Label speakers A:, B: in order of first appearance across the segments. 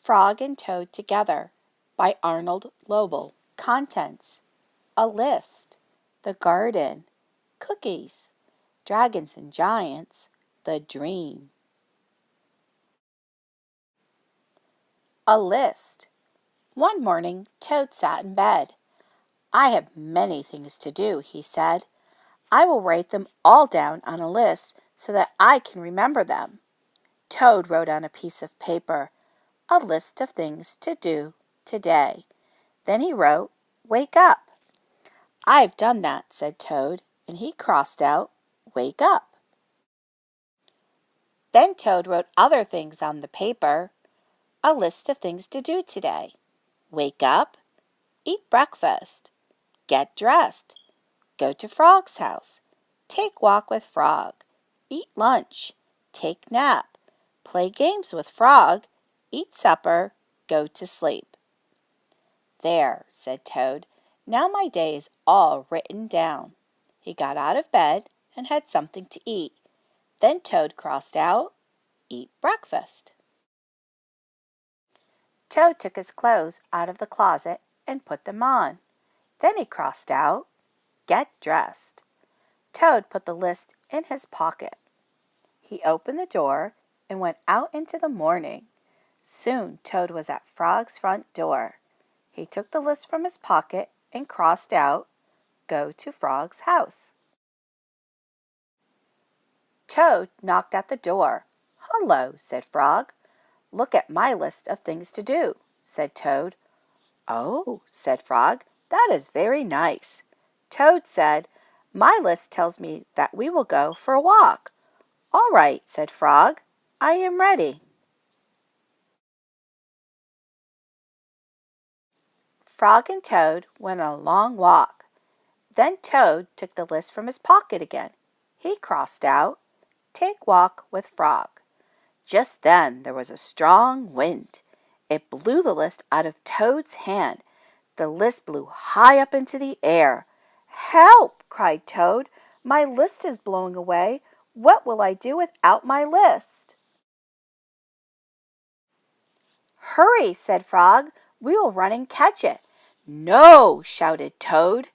A: Frog and Toad Together by Arnold Lobel. Contents: a list, the garden, cookies, dragons and giants, the dream. A list. One morning, Toad sat in bed. "I have many things to do," he said. "I will write them all down on a list so that I can remember them." Toad wrote on a piece of paper, "A list of things to do today." Then he wrote, "Wake up." "I've done that," said Toad, and he crossed out, "Wake up." Then Toad wrote other things on the paper. "A list of things to do today. Wake up, eat breakfast, get dressed, go to Frog's house, take walk with Frog, eat lunch, take nap, play games with Frog, eat supper, go to sleep." "There," said Toad. "Now my day is all written down." He got out of bed and had something to eat. Then Toad crossed out, "Eat breakfast." Toad took his clothes out of the closet and put them on. Then he crossed out, "Get dressed." Toad put the list in his pocket. He opened the door and went out into the morning. Soon Toad was at Frog's front door. He took the list from his pocket and crossed out, "Go to Frog's house." Toad knocked at the door. "Hello," said Frog. "Look at my list of things to do," said Toad. "Oh," said Frog, "that is very nice." Toad said, "My list tells me that we will go for a walk." "All right," said Frog, "I am ready." Frog and Toad went on a long walk. Then Toad took the list from his pocket again. He crossed out, "Take walk with Frog." Just then there was a strong wind. It blew the list out of Toad's hand. The list blew high up into the air. "Help!" cried Toad. "My list is blowing away. What will I do without my list?" "Hurry," said Frog. "We will run and catch it." "No!" shouted Toad.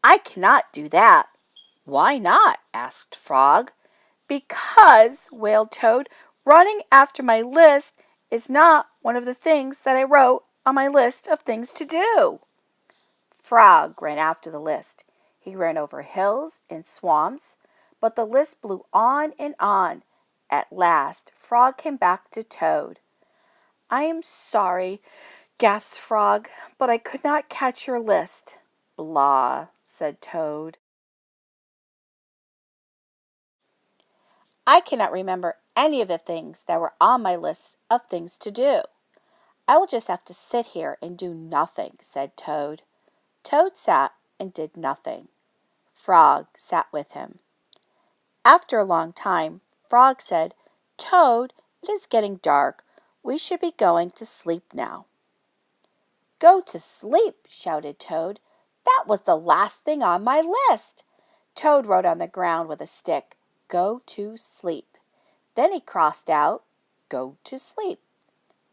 A: "I cannot do that." "Why not?" asked Frog. "Because," wailed Toad, "running after my list is not one of the things that I wrote on my list of things to do." Frog ran after the list. He ran over hills and swamps, but the list blew on and on. At last Frog came back to Toad. "I am sorry," gasped Frog, "but I could not catch your list." "Blah," said Toad. "I cannot remember any of the things that were on my list of things to do. I will just have to sit here and do nothing," said Toad. Toad sat and did nothing. Frog sat with him. After a long time, Frog said, "Toad, it is getting dark. We should be going to sleep now." "Go to sleep!" shouted Toad. "That was the last thing on my list." Toad wrote on the ground with a stick, "Go to sleep." Then he crossed out, "Go to sleep."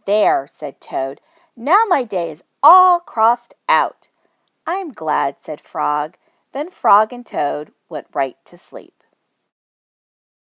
A: "There," said Toad. "Now my day is all crossed out." "I'm glad," said Frog. Then Frog and Toad went right to sleep.